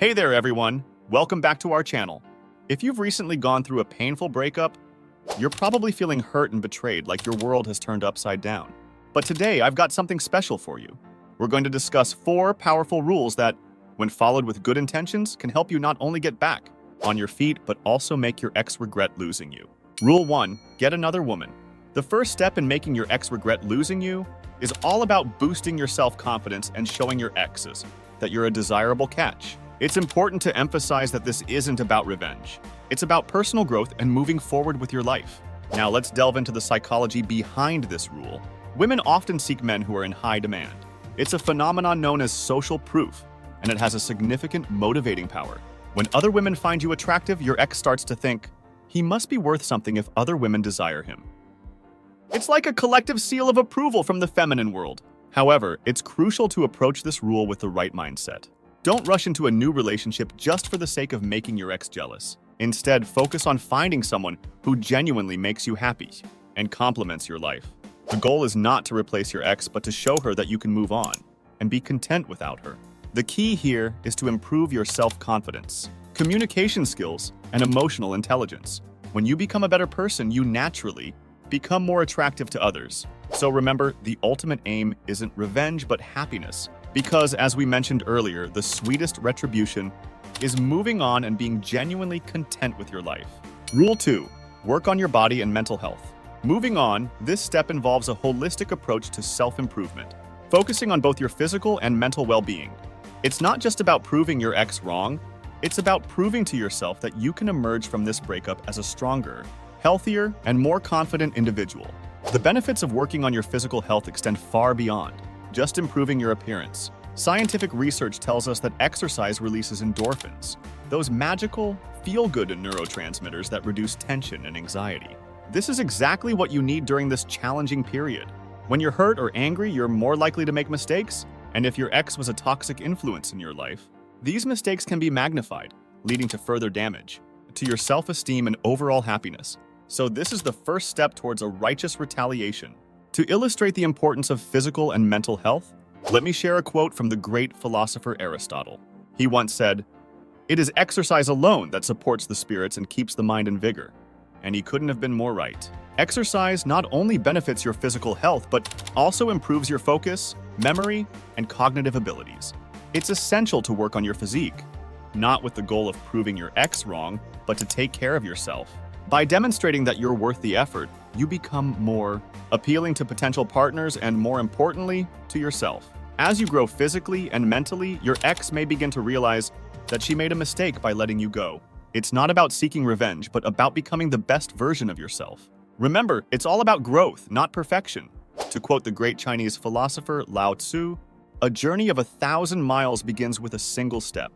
Hey there, everyone. Welcome back to our channel. If you've recently gone through a painful breakup, you're probably feeling hurt and betrayed, like your world has turned upside down. But today, I've got something special for you. We're going to discuss 4 powerful rules that, when followed with good intentions, can help you not only get back on your feet, but also make your ex regret losing you. Rule 1. Get another woman. The first step in making your ex regret losing you is all about boosting your self-confidence and showing your exes that you're a desirable catch. It's important to emphasize that this isn't about revenge. It's about personal growth and moving forward with your life. Now let's delve into the psychology behind this rule. Women often seek men who are in high demand. It's a phenomenon known as social proof, and it has a significant motivating power. When other women find you attractive, your ex starts to think, he must be worth something if other women desire him. It's like a collective seal of approval from the feminine world. However, it's crucial to approach this rule with the right mindset. Don't rush into a new relationship just for the sake of making your ex jealous. Instead, focus on finding someone who genuinely makes you happy and complements your life. The goal is not to replace your ex, but to show her that you can move on and be content without her. The key here is to improve your self-confidence, communication skills, and emotional intelligence. When you become a better person, you naturally become more attractive to others. So remember, the ultimate aim isn't revenge, but happiness. Because, as we mentioned earlier, the sweetest retribution is moving on and being genuinely content with your life. Rule 2. Work on your body and mental health. Moving on, this step involves a holistic approach to self-improvement, focusing on both your physical and mental well-being. It's not just about proving your ex wrong, it's about proving to yourself that you can emerge from this breakup as a stronger, healthier, and more confident individual. The benefits of working on your physical health extend far beyond just improving your appearance. Scientific research tells us that exercise releases endorphins, those magical, feel-good neurotransmitters that reduce tension and anxiety. This is exactly what you need during this challenging period. When you're hurt or angry, you're more likely to make mistakes, and if your ex was a toxic influence in your life, these mistakes can be magnified, leading to further damage to your self-esteem and overall happiness. So this is the first step towards a righteous retaliation. To illustrate the importance of physical and mental health, let me share a quote from the great philosopher Aristotle. He once said, "It is exercise alone that supports the spirits and keeps the mind in vigor." And he couldn't have been more right. Exercise not only benefits your physical health, but also improves your focus, memory, and cognitive abilities. It's essential to work on your physique, not with the goal of proving your ex wrong, but to take care of yourself. By demonstrating that you're worth the effort, you become more appealing to potential partners and, more importantly, to yourself. As you grow physically and mentally, your ex may begin to realize that she made a mistake by letting you go. It's not about seeking revenge, but about becoming the best version of yourself. Remember, it's all about growth, not perfection. To quote the great Chinese philosopher Lao Tzu, "A journey of 1,000 miles begins with a single step."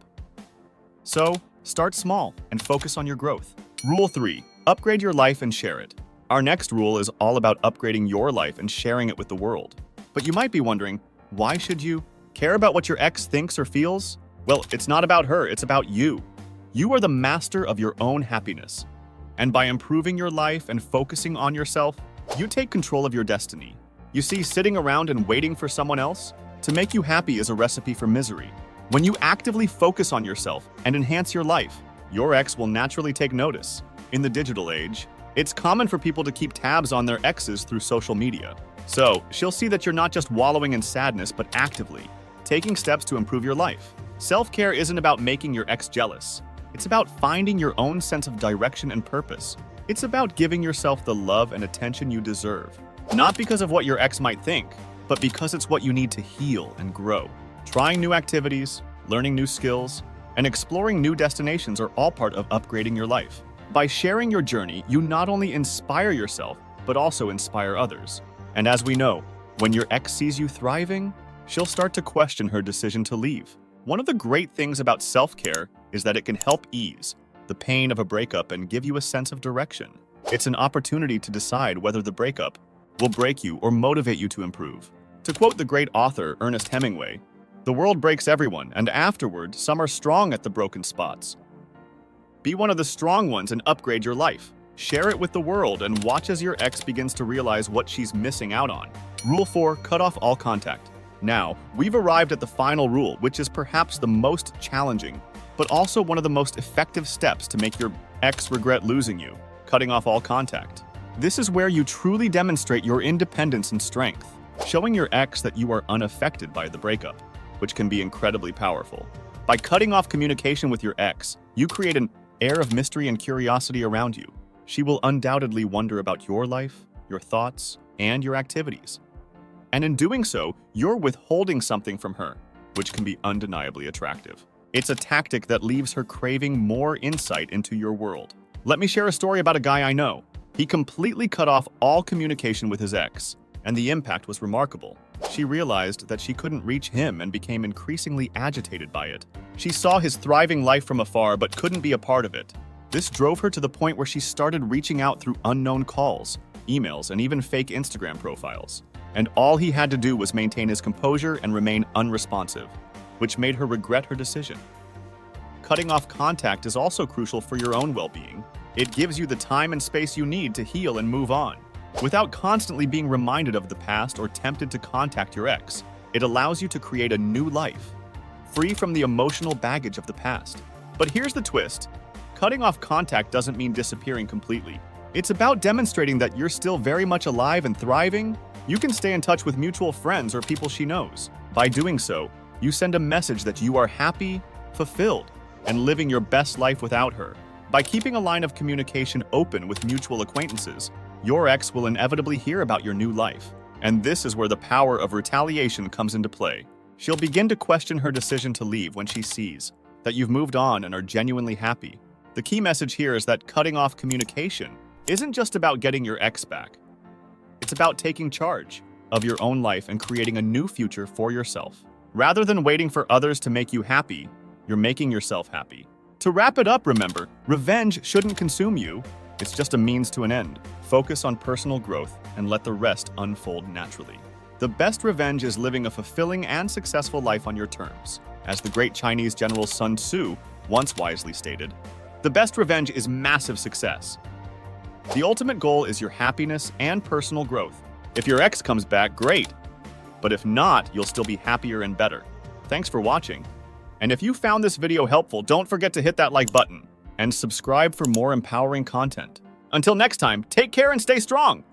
So, start small and focus on your growth. Rule 3. Upgrade your life and share it. Our next rule is all about upgrading your life and sharing it with the world. But you might be wondering, why should you care about what your ex thinks or feels? Well, it's not about her, it's about you. You are the master of your own happiness. And by improving your life and focusing on yourself, you take control of your destiny. You see, sitting around and waiting for someone else to make you happy is a recipe for misery. When you actively focus on yourself and enhance your life, your ex will naturally take notice. In the digital age, it's common for people to keep tabs on their exes through social media. So, she'll see that you're not just wallowing in sadness, but actively taking steps to improve your life. Self-care isn't about making your ex jealous. It's about finding your own sense of direction and purpose. It's about giving yourself the love and attention you deserve. Not because of what your ex might think, but because it's what you need to heal and grow. Trying new activities, learning new skills, and exploring new destinations are all part of upgrading your life. By sharing your journey, you not only inspire yourself, but also inspire others. And as we know, when your ex sees you thriving, she'll start to question her decision to leave. One of the great things about self-care is that it can help ease the pain of a breakup and give you a sense of direction. It's an opportunity to decide whether the breakup will break you or motivate you to improve. To quote the great author Ernest Hemingway, "The world breaks everyone, and afterward, some are strong at the broken spots." Be one of the strong ones and upgrade your life. Share it with the world and watch as your ex begins to realize what she's missing out on. Rule 4. Cut off all contact. Now, we've arrived at the final rule, which is perhaps the most challenging but also one of the most effective steps to make your ex regret losing you, cutting off all contact. This is where you truly demonstrate your independence and strength, showing your ex that you are unaffected by the breakup, which can be incredibly powerful. By cutting off communication with your ex, you create an air of mystery and curiosity around you. She will undoubtedly wonder about your life, your thoughts, and your activities. And in doing so, you're withholding something from her, which can be undeniably attractive. It's a tactic that leaves her craving more insight into your world. Let me share a story about a guy I know. He completely cut off all communication with his ex, and the impact was remarkable. She realized that she couldn't reach him and became increasingly agitated by it. She saw his thriving life from afar but couldn't be a part of it. This drove her to the point where she started reaching out through unknown calls, emails, and even fake Instagram profiles. And all he had to do was maintain his composure and remain unresponsive, which made her regret her decision. Cutting off contact is also crucial for your own well-being. It gives you the time and space you need to heal and move on. Without constantly being reminded of the past or tempted to contact your ex, it allows you to create a new life, free from the emotional baggage of the past. But here's the twist. Cutting off contact doesn't mean disappearing completely. It's about demonstrating that you're still very much alive and thriving. You can stay in touch with mutual friends or people she knows. By doing so, you send a message that you are happy, fulfilled, and living your best life without her. By keeping a line of communication open with mutual acquaintances, your ex will inevitably hear about your new life. And this is where the power of retaliation comes into play. She'll begin to question her decision to leave when she sees that you've moved on and are genuinely happy. The key message here is that cutting off communication isn't just about getting your ex back. It's about taking charge of your own life and creating a new future for yourself. Rather than waiting for others to make you happy, you're making yourself happy. To wrap it up, remember, revenge shouldn't consume you. It's just a means to an end. Focus on personal growth and let the rest unfold naturally. The best revenge is living a fulfilling and successful life on your terms. As the great Chinese general Sun Tzu once wisely stated, the best revenge is massive success. The ultimate goal is your happiness and personal growth. If your ex comes back, great. But if not, you'll still be happier and better. Thanks for watching. And if you found this video helpful, don't forget to hit that like button and subscribe for more empowering content. Until next time, take care and stay strong.